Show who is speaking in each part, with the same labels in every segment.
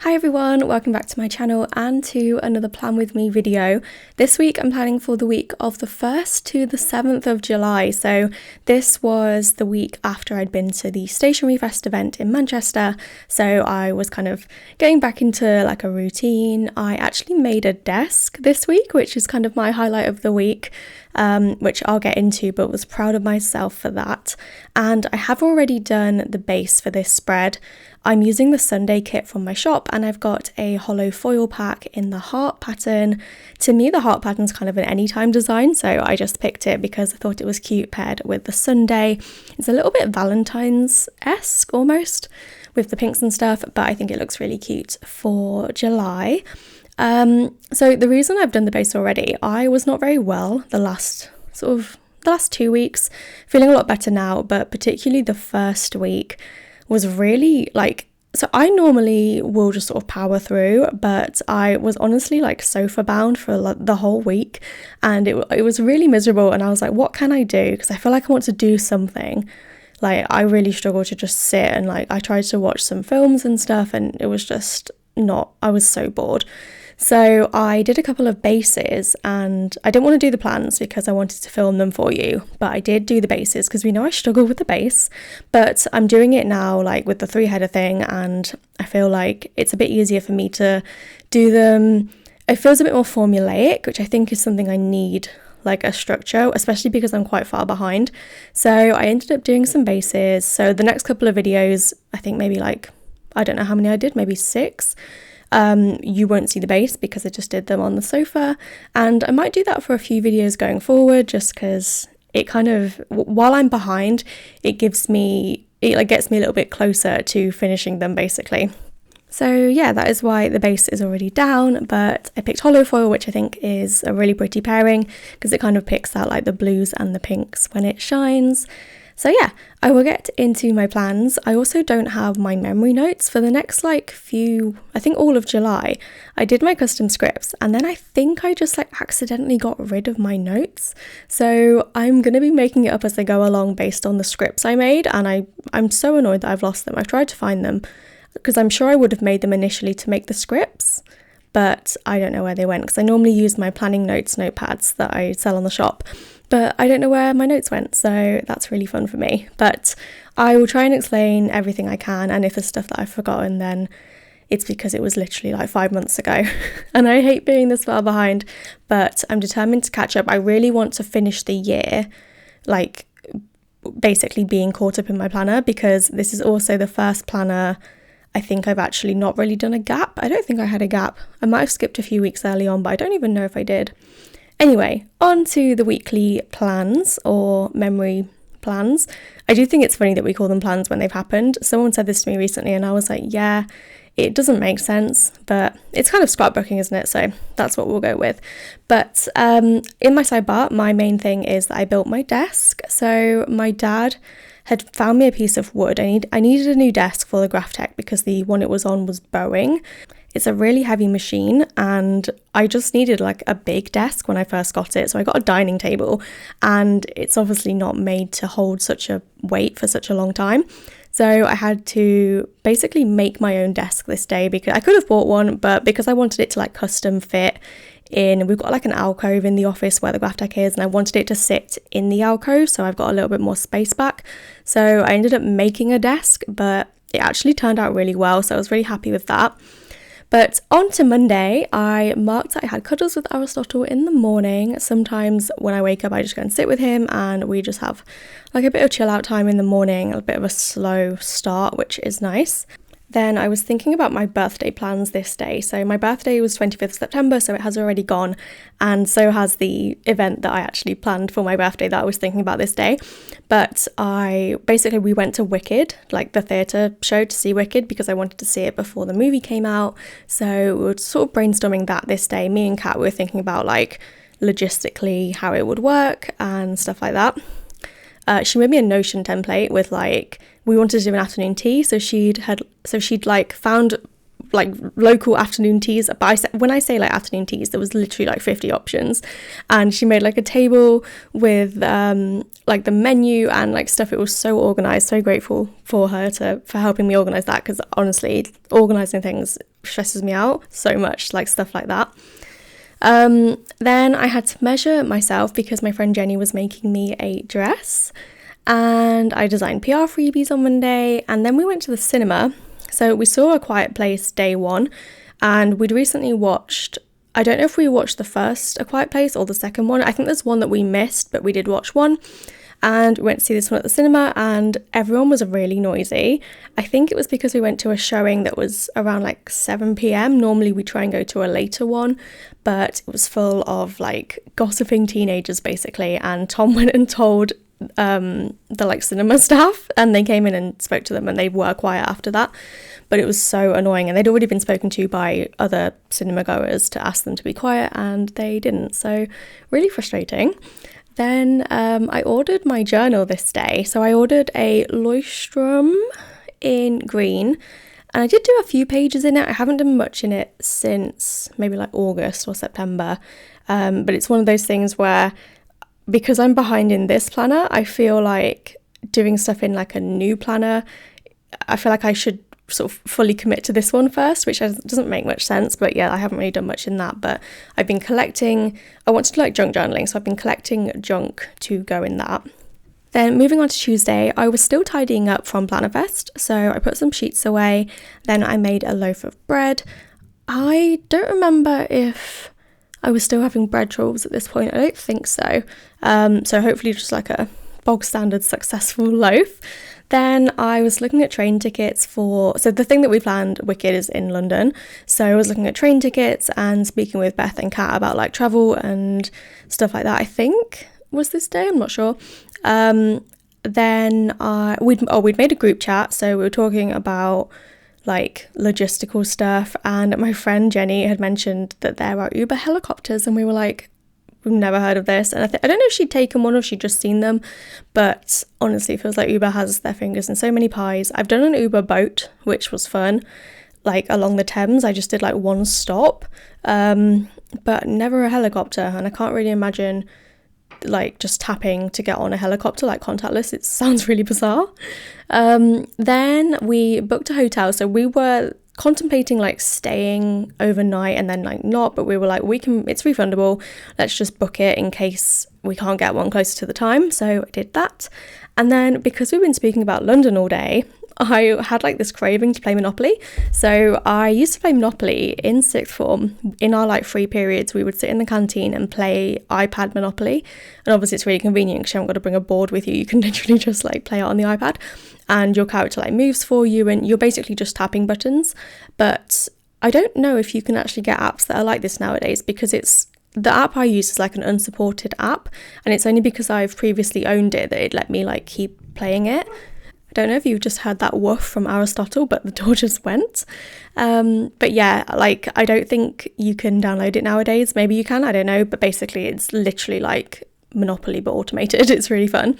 Speaker 1: Hi everyone, welcome back to my channel and to another Plan With Me video. This week I'm planning for the week of the 1st to the 7th of July. So this was the week after I'd been to the Stationery Fest event in Manchester. So I was kind of getting back into like a routine. I actually made a desk this week, which is kind of my highlight of the week. Which I'll get into, but was proud of myself for that. And I have already done the base for this spread. I'm using the Sunday kit from my shop and I've got a hollow foil pack in the heart pattern. To me, the heart pattern is kind of an anytime design, so I just picked it because I thought it was cute paired with the Sunday. It's a little bit Valentine's-esque almost with the pinks and stuff, but I think it looks really cute for July. So the reason I've done the base already, I was not very well the last 2 weeks, feeling a lot better now, but particularly the first week was really so I normally will just sort of power through, but I was honestly like sofa bound for the whole week and it was really miserable, and I was like, what can I do? Because I feel like I want to do something. Like I really struggle to just sit, and like I tried to watch some films and stuff and it was just not, I was so bored. So I did a couple of bases and I didn't want to do the plans because I wanted to film them for you, but I did do the bases because we know I struggle with the base, but I'm doing it now like with the 3-header thing, and I feel like it's a bit easier for me to do them. It feels a bit more formulaic, which I think is something I need, like a structure, especially because I'm quite far behind. So I ended up doing some bases. So the next couple of videos, I think maybe I don't know how many I did, maybe 6. You won't see the base because I just did them on the sofa, and I might do that for a few videos going forward just because it kind of, while I'm behind, it gets me a little bit closer to finishing them basically. So yeah, that is why the base is already down, but I picked hollow foil, which I think is a really pretty pairing because it kind of picks out like the blues and the pinks when it shines. So yeah, I will get into my plans. I also don't have my memory notes for the next I think all of July. I did my custom scripts and then I think I just accidentally got rid of my notes. So I'm going to be making it up as I go along based on the scripts I made, and I'm so annoyed that I've lost them. I've tried to find them because I'm sure I would have made them initially to make the scripts, but I don't know where they went because I normally use my planning notes notepads that I sell on the shop. But I don't know where my notes went, so that's really fun for me. But I will try and explain everything I can, and if there's stuff that I've forgotten, then it's because it was literally 5 months ago. And I hate being this far behind, but I'm determined to catch up. I really want to finish the year, basically being caught up in my planner, because this is also the first planner I think I've actually not really done a gap. I don't think I had a gap. I might have skipped a few weeks early on, but I don't even know if I did. Anyway, on to the weekly plans or memory plans. I do think it's funny that we call them plans when they've happened. Someone said this to me recently and I was like, yeah, it doesn't make sense, but it's kind of scrapbooking, isn't it? So that's what we'll go with. But in my sidebar, my main thing is that I built my desk. So my dad had found me a piece of wood. I needed a new desk for the Graphtec because the one it was on was bowing. It's a really heavy machine and I just needed a big desk when I first got it. So I got a dining table and it's obviously not made to hold such a weight for such a long time. So I had to basically make my own desk this day because I could have bought one, but because I wanted it to custom fit in, we've got an alcove in the office where the Graphtec is, and I wanted it to sit in the alcove, so I've got a little bit more space back. So I ended up making a desk, but it actually turned out really well, so I was really happy with that. But on to Monday, I marked that I had cuddles with Aristotle in the morning. Sometimes when I wake up, I just go and sit with him and we just have a bit of chill out time in the morning, a bit of a slow start, which is nice. Then I was thinking about my birthday plans this day. So my birthday was 25th September, so it has already gone. And so has the event that I actually planned for my birthday that I was thinking about this day. But we went to Wicked, the theatre show, to see Wicked because I wanted to see it before the movie came out. So we were sort of brainstorming that this day. Me and Kat were thinking about logistically how it would work and stuff like that. She made me a Notion template with we wanted to do an afternoon tea, so she'd found like local afternoon teas. But when I say like afternoon teas, there was literally like 50 options, and she made like a table with like the menu and like stuff. It was so organized. So grateful for her for helping me organize that, because honestly, organizing things stresses me out so much, like stuff like that. Then I had to measure myself because my friend Jenny was making me a dress, and I designed PR freebies on Monday, and then we went to the cinema. So we saw A Quiet Place day one, and we'd recently watched, I don't know if we watched the first A Quiet Place or the second one. I think there's one that we missed, but we did watch one. And we went to see this one at the cinema, and everyone was really noisy. I think it was because we went to a showing that was around like 7 p.m. Normally we try and go to a later one, but it was full of like gossiping teenagers basically, and Tom went and told the like cinema staff, and they came in and spoke to them, and they were quiet after that. But it was so annoying, and they'd already been spoken to by other cinema goers to ask them to be quiet, and they didn't. So really frustrating. Then I ordered my journal this day. So I ordered a Leuchtturm in green, and I did do a few pages in it. I haven't done much in it since maybe like August or September, but it's one of those things where, because I'm behind in this planner, I feel like doing stuff in like a new planner, I feel like I should sort of fully commit to this one first, which doesn't make much sense. But yeah, I haven't really done much in that, but I've been collecting, I want to do like junk journaling, so I've been collecting junk to go in that. Then moving on to Tuesday, I was still tidying up from Plannerfest, so I put some sheets away. Then I made a loaf of bread. I don't remember if I was still having bread troubles at this point. I don't think so. So hopefully just like a bog standard successful loaf. Then I was looking at train tickets so the thing that we planned, Wicked, is in London. So I was looking at train tickets and speaking with Beth and Kat about like travel and stuff like that. I think was this day, I'm not sure. Then we'd made a group chat, so we were talking about like logistical stuff, and my friend Jenny had mentioned that there are Uber helicopters, and we were like, we've never heard of this. And I don't know if she'd taken one or if she'd just seen them, but honestly it feels like Uber has their fingers in so many pies. I've done an Uber boat, which was fun, like along the Thames. I just did like one stop, but never a helicopter, and I can't really imagine like just tapping to get on a helicopter like contactless. It sounds really bizarre. Then we booked a hotel, so we were contemplating like staying overnight and then like not, but we were like, it's refundable, let's just book it in case we can't get one closer to the time. So I did that. And then because we've been speaking about London all day, I had like this craving to play Monopoly. So I used to play Monopoly in sixth form. In our like free periods, we would sit in the canteen and play iPad Monopoly. And obviously it's really convenient because you haven't got to bring a board with you. You can literally just like play it on the iPad, and your character like moves for you, and you're basically just tapping buttons. But I don't know if you can actually get apps that are like this nowadays, because the app I use is like an unsupported app, and it's only because I've previously owned it that it let me like keep playing it. I don't know if you've just heard that woof from Aristotle, but the door just went. But yeah, like I don't think you can download it nowadays. Maybe you can, I don't know. But basically it's literally like Monopoly but automated. It's really fun.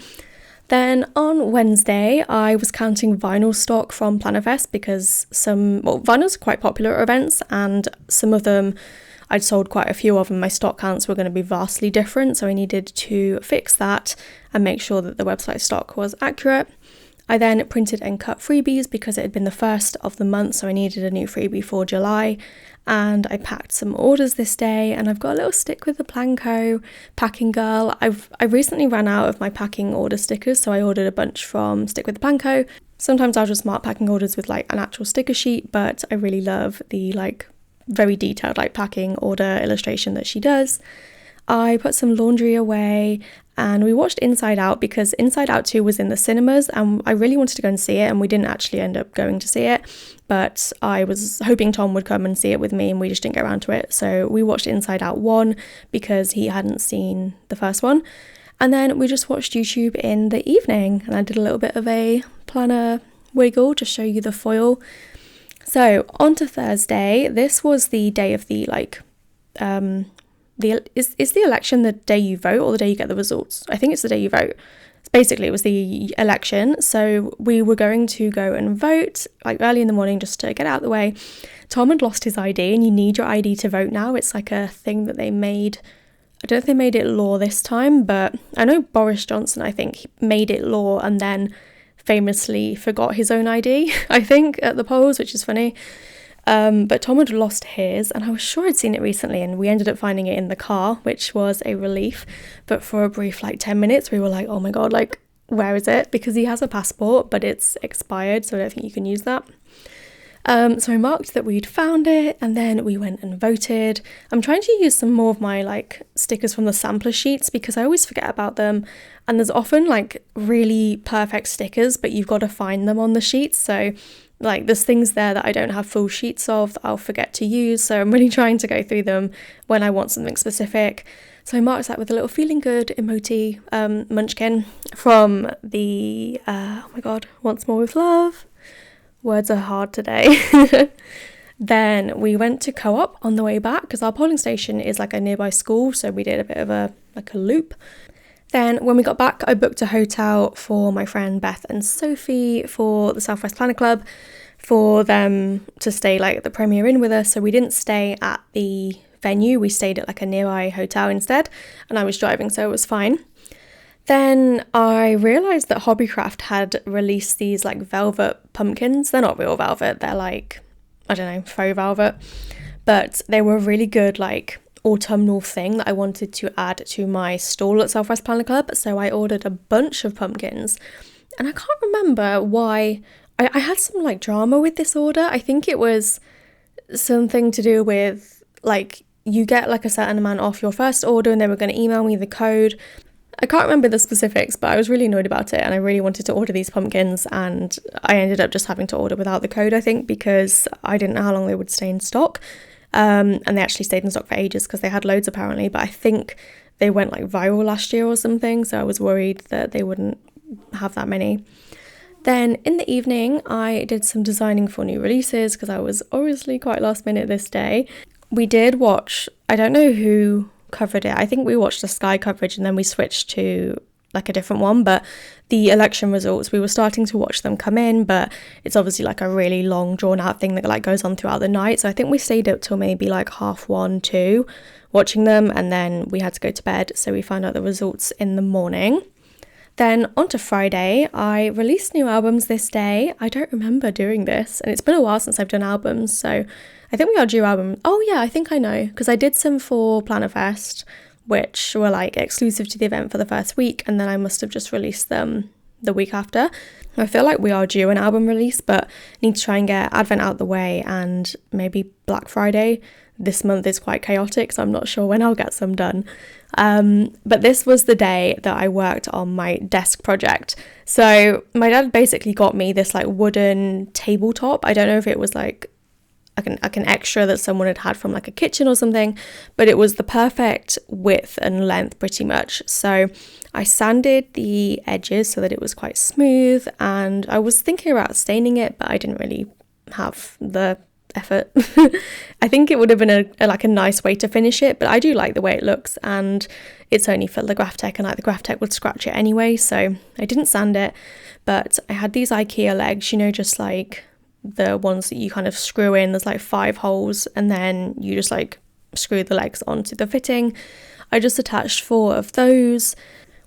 Speaker 1: Then on Wednesday, I was counting vinyl stock from Plannerfest, because vinyls are quite popular at events, and some of them, I'd sold quite a few of them. My stock counts were going to be vastly different, so I needed to fix that and make sure that the website stock was accurate. I then printed and cut freebies because it had been the first of the month, so I needed a new freebie for July. And I packed some orders this day, and I've got a little stick with the Planco packing girl. I recently ran out of my packing order stickers, so I ordered a bunch from Stick with the Planco. Sometimes I'll just mark packing orders with like an actual sticker sheet, but I really love the like very detailed like packing order illustration that she does. I put some laundry away, and we watched Inside Out because Inside Out 2 was in the cinemas, and I really wanted to go and see it, and we didn't actually end up going to see it, but I was hoping Tom would come and see it with me, and we just didn't get around to it. So we watched Inside Out 1 because he hadn't seen the first one, and then we just watched YouTube in the evening, and I did a little bit of a planner wiggle to show you the foil. So on to Thursday. This was the day of the like is the election the day you vote or the day you get the results? I think it's the day you vote. basically it was the election, so we were going to go and vote like early in the morning just to get out of the way. Tom had lost his ID, and you need your ID to vote now. It's like a thing that they made. I don't know if they made it law this time, but I know Boris Johnson, I think, made it law and then famously forgot his own ID, I think, at the polls, which is funny. But Tom had lost his, and I was sure I'd seen it recently, and we ended up finding it in the car, which was a relief. But for a brief 10 minutes, we were like, oh my god, where is it? Because he has a passport, but it's expired, so I don't think you can use that. So I marked that we'd found it, and then we went and voted. I'm trying to use some more of my stickers from the sampler sheets because I always forget about them, and there's often really perfect stickers, but you've got to find them on the sheets. So there's things there that I don't have full sheets of that I'll forget to use, so I'm really trying to go through them when I want something specific. So I marked that with a little feeling good emoji munchkin from the oh my god, Once More With Love. Words are hard today. Then we went to Co-op on the way back because our polling station is a nearby school, so we did a bit of a loop. Then when we got back, I booked a hotel for my friend Beth and Sophie for the Southwest Planner Club for them to stay at the Premier Inn with us. So we didn't stay at the venue, we stayed at a nearby hotel instead, and I was driving, so it was fine. Then I realised that Hobbycraft had released these velvet pumpkins. They're not real velvet, they're I don't know, faux velvet, but they were a really good autumnal thing that I wanted to add to my stall at Southwest Planner Club. So I ordered a bunch of pumpkins, and I can't remember why. I had some drama with this order. I think it was something to do with you get a certain amount off your first order, and they were going to email me the code. I can't remember the specifics, but I was really annoyed about it, and I really wanted to order these pumpkins, and I ended up just having to order without the code, I think, because I didn't know how long they would stay in stock. And they actually stayed in stock for ages because they had loads apparently, but I think they went viral last year or something, so I was worried that they wouldn't have that many. Then in the evening I did some designing for new releases because I was obviously quite last minute this day. We did watch, I don't know who covered it, I think we watched the Sky coverage and then we switched to a different one, but the election results, we were starting to watch them come in, but it's obviously a really long drawn out thing that goes on throughout the night, so I think we stayed up till maybe 1:30, 2 watching them, and then we had to go to bed, so we found out the results in the morning. Then on to Friday, I released new albums this day. I don't remember doing this, and it's been a while since I've done albums, so I think we are due albums. Oh yeah, I think I know, because I did some for Plannerfest, which were exclusive to the event for the first week, and then I must have just released them the week after. I feel we are due an album release, but need to try and get Advent out the way and maybe Black Friday. This month is quite chaotic, so I'm not sure when I'll get some done. But this was the day that I worked on my desk project. So my dad basically got me this wooden tabletop. I don't know if it was like an extra that someone had from a kitchen or something, but it was the perfect width and length pretty much. So I sanded the edges so that it was quite smooth, and I was thinking about staining it, but I didn't really have the effort. I think it would have been a nice way to finish it, but I do like the way it looks, and it's only for the Graphtec, and the Graphtec would scratch it anyway, so I didn't sand it. But I had these IKEA legs, just the ones that you kind of screw in. There's 5 holes, and then you just screw the legs onto the fitting. I just attached 4 of those.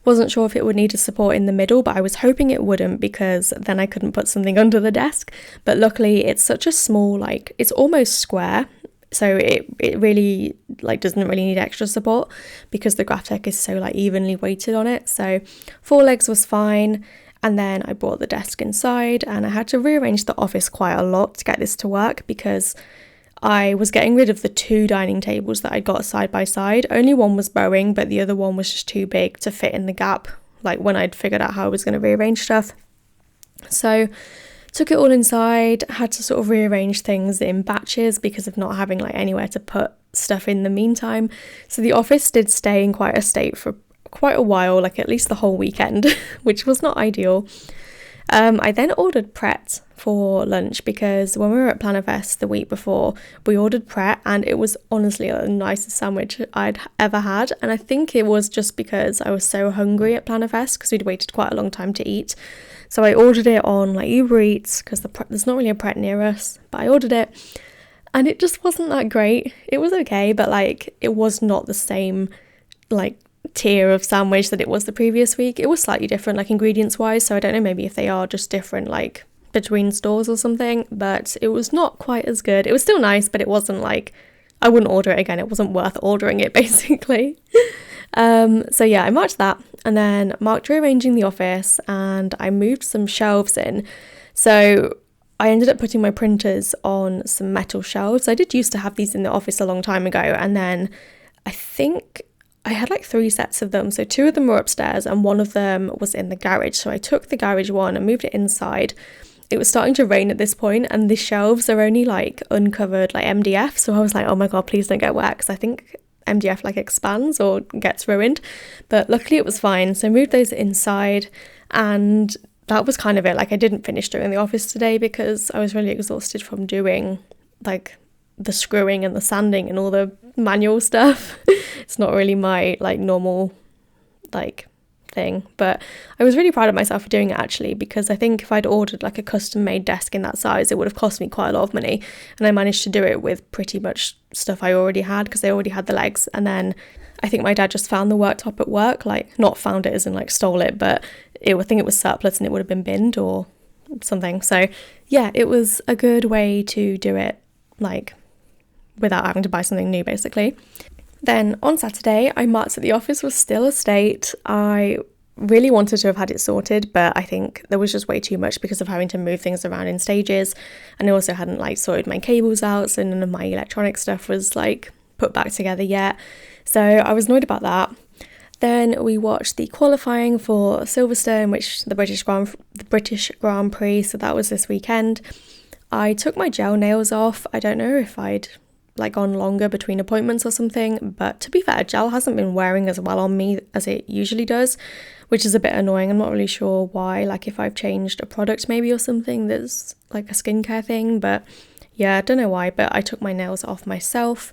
Speaker 1: Wasn't sure if it would need a support in the middle, but I was hoping it wouldn't, because then I couldn't put something under the desk. But luckily it's such a small, it's almost square, so it really doesn't really need extra support because the Graphtec is so evenly weighted on it. So 4 legs was fine. And then I brought the desk inside, and I had to rearrange the office quite a lot to get this to work, because I was getting rid of the 2 dining tables that I got side by side. Only one was bowing, but the other one was just too big to fit in the gap, when I'd figured out how I was going to rearrange stuff. So took it all inside, had to sort of rearrange things in batches because of not having anywhere to put stuff in the meantime. So the office did stay in quite a state for quite a while, at least the whole weekend, which was not ideal. I then ordered Pret for lunch because when we were at Plannerface the week before, we ordered Pret and it was honestly the nicest sandwich I'd ever had. And I think it was just because I was so hungry at Plannerface because we'd waited quite a long time to eat. So I ordered it on like Uber Eats because there's not really a Pret near us, but I ordered it and it just wasn't that great. It was okay, but like it was not the same like tier of sandwich that it was the previous week. It was slightly different like ingredients wise, so I don't know, maybe if they are just different like between stores or something, but it was not quite as good. It was still nice, but it wasn't like, I wouldn't order it again. It wasn't worth ordering it basically. So yeah, I marked that and then marked rearranging the office and I moved some shelves in. So I ended up putting my printers on some metal shelves. I did used to have these in the office a long time ago, and then I think I had like 3 sets of them. So 2 of them were upstairs and 1 of them was in the garage. So I took the garage one and moved it inside. It was starting to rain at this point and the shelves are only like uncovered like MDF. So I was like, oh my God, please don't get wet, because I think MDF like expands or gets ruined. But luckily it was fine. So I moved those inside and that was kind of it. Like I didn't finish doing the office today because I was really exhausted from doing like the screwing and the sanding and all the manual stuff. It's not really my like normal like thing, but I was really proud of myself for doing it actually, because I think if I'd ordered like a custom made desk in that size, it would have cost me quite a lot of money, and I managed to do it with pretty much stuff I already had because I already had the legs. And then I think my dad just found the worktop at work, like not found it as in like stole it, but I think it was surplus and it would have been binned or something. So yeah, it was a good way to do it like without having to buy something new basically. Then on Saturday, I marked that the office was still a state. I really wanted to have had it sorted, but I think there was just way too much because of having to move things around in stages. And I also hadn't like sorted my cables out, so none of my electronic stuff was like put back together yet. So I was annoyed about that. Then we watched the qualifying for Silverstone, which the British Grand Prix, so that was this weekend. I took my gel nails off. I don't know if I'd like gone longer between appointments or something, but to be fair, gel hasn't been wearing as well on me as it usually does, which is a bit annoying. I'm not really sure why, like if I've changed a product maybe or something that's like a skincare thing, but yeah, I don't know why. But I took my nails off myself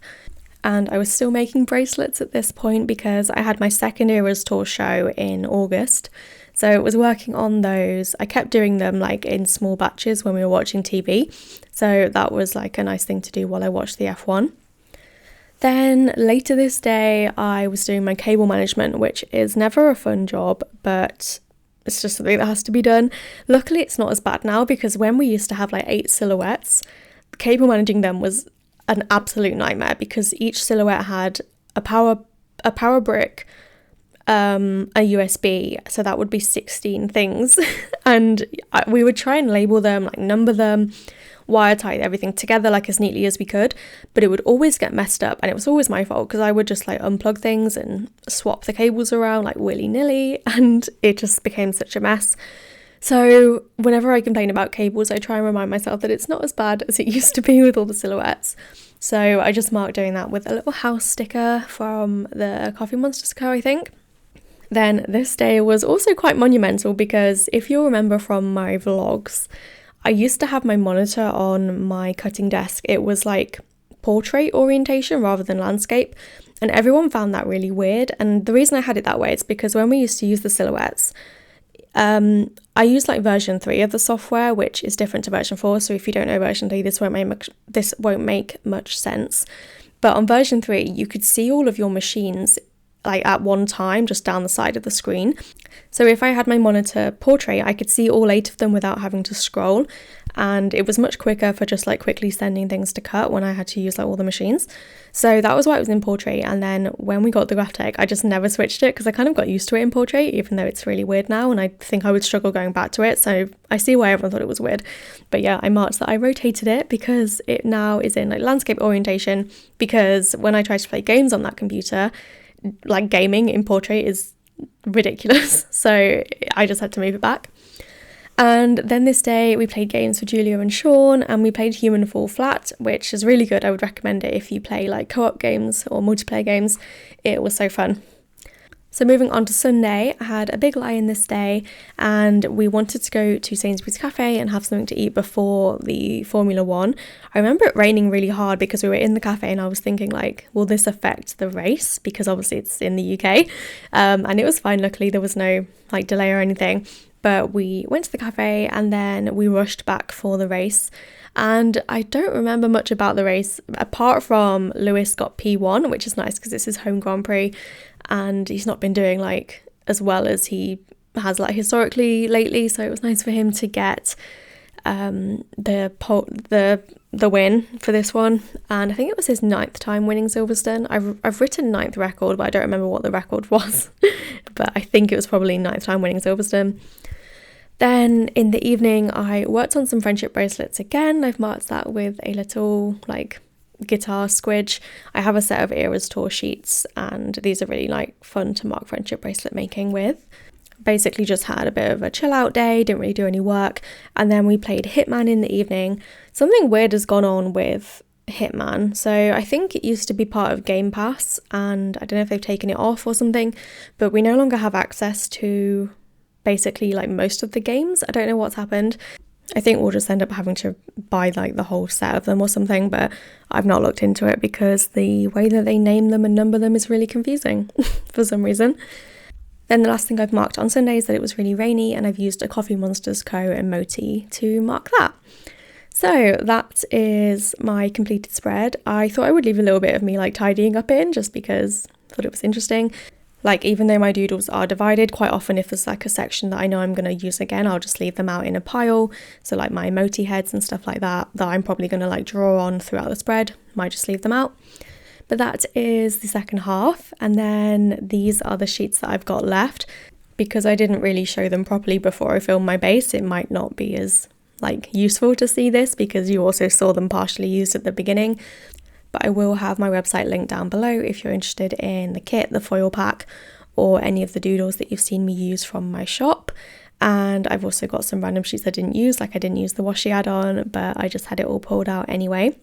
Speaker 1: and I was still making bracelets at this point because I had my second Eras Tour show in August. So I was working on those. I kept doing them like in small batches when we were watching TV. So that was like a nice thing to do while I watched the F1. Then later this day, I was doing my cable management, which is never a fun job, but it's just something that has to be done. Luckily, it's not as bad now because when we used to have like 8 silhouettes, cable managing them was an absolute nightmare because each silhouette had a power brick, a USB, so that would be 16 things and we would try and label them, like number them, wire tie everything together like as neatly as we could, but it would always get messed up and it was always my fault because I would just like unplug things and swap the cables around like willy-nilly and it just became such a mess. So whenever I complain about cables, I try and remind myself that it's not as bad as it used to be with all the silhouettes. So I just marked doing that with a little house sticker from the Coffee Monsters Co, I think. Then this day was also quite monumental because if you'll remember from my vlogs, I used to have my monitor on my cutting desk. It was like portrait orientation rather than landscape, and everyone found that really weird. And the reason I had it that way is because when we used to use the silhouettes, I use like version 3 of the software, which is different to version 4. So if you don't know version 3, this won't make much sense. But on version 3, you could see all of your machines like at one time just down the side of the screen. So if I had my monitor portrait, I could see all 8 of them without having to scroll, and it was much quicker for just like quickly sending things to cut when I had to use like all the machines. So that was why it was in portrait. And then when we got the Graphtec, I just never switched it because I kind of got used to it in portrait, even though it's really weird now and I think I would struggle going back to it. So I see why everyone thought it was weird. But yeah, I marked that I rotated it because it now is in like landscape orientation, because when I try to play games on that computer, like gaming in portrait is ridiculous, so I just had to move it back. And then this day we played games for Julia and Sean, and we played Human Fall Flat, which is really good. I would recommend it if you play like co-op games or multiplayer games. It was so fun. So moving on to Sunday, I had a big lie-in this day and we wanted to go to Sainsbury's Cafe and have something to eat before the Formula One. I remember it raining really hard because we were in the cafe and I was thinking like, will this affect the race? Because obviously it's in the UK. And it was fine, luckily there was no like delay or anything. But we went to the cafe and then we rushed back for the race. And I don't remember much about the race apart from Lewis got P1, which is nice because it's his home Grand Prix and he's not been doing like as well as he has like historically lately, so it was nice for him to get the win for this one. And I think it was his 9th time winning Silverstone. I've written 9th record, but I don't remember what the record was but I think it was probably 9th time winning Silverstone. Then in the evening I worked on some friendship bracelets again. I've marked that with a little like guitar squidge. I have a set of Era's tour sheets and these are really like fun to mark friendship bracelet making with. Basically just had a bit of a chill out day, didn't really do any work, and then we played Hitman in the evening. Something weird has gone on with Hitman. So I think it used to be part of Game Pass and I don't know if they've taken it off or something, but we no longer have access to basically like most of the games. I don't know what's happened. I think we'll just end up having to buy like the whole set of them or something, but I've not looked into it because the way that they name them and number them is really confusing for some reason. Then the last thing I've marked on Sunday is that it was really rainy and I've used a Coffee Monsters Co. emoji to mark that. So that is my completed spread. I thought I would leave a little bit of me like tidying up in just because I thought it was interesting. Like even though my doodles are divided, quite often if there's like a section that I know I'm going to use again, I'll just leave them out in a pile. So like my emoji heads and stuff like that I'm probably going to like draw on throughout the spread, might just leave them out. But that is the second half, and then these are the sheets that I've got left. Because I didn't really show them properly before I filmed my base, it might not be as like useful to see this because you also saw them partially used at the beginning. But I will have my website linked down below if you're interested in the kit, the foil pack, or any of the doodles that you've seen me use from my shop. And I've also got some random sheets I didn't use, like I didn't use the washi add-on, but I just had it all pulled out anyway.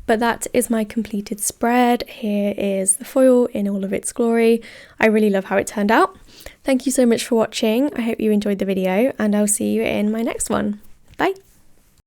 Speaker 1: But that is my completed spread. Here is the foil in all of its glory. I really love how it turned out. Thank you so much for watching. I hope you enjoyed the video and I'll see you in my next one. Bye!